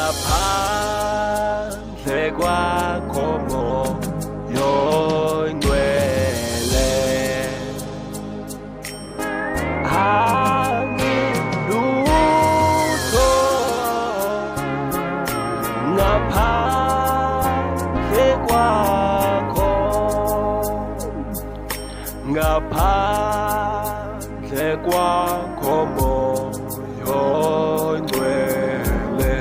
ngaphandle kwakho moyo ngcwele angilutho ngaphandle kwakho ngaphandle kwakho moyo ngcwele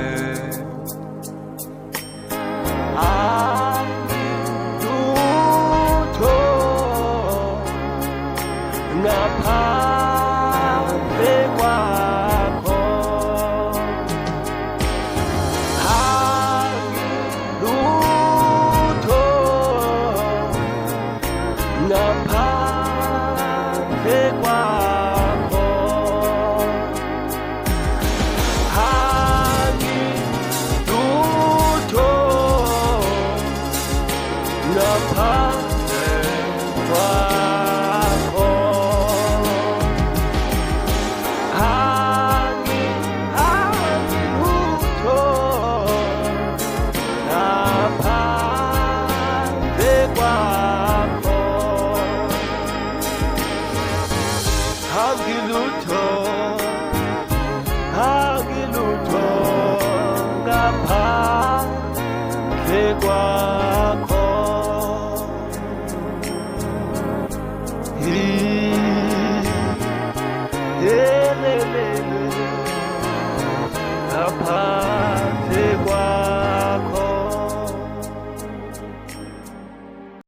angilutho ngaphandle kwakho angilutho ngaphandle kwakho angilutho ngaphandle kwakho angilutho ngaphandle kwakho angilutho ngaphandle kwakho ngaphandle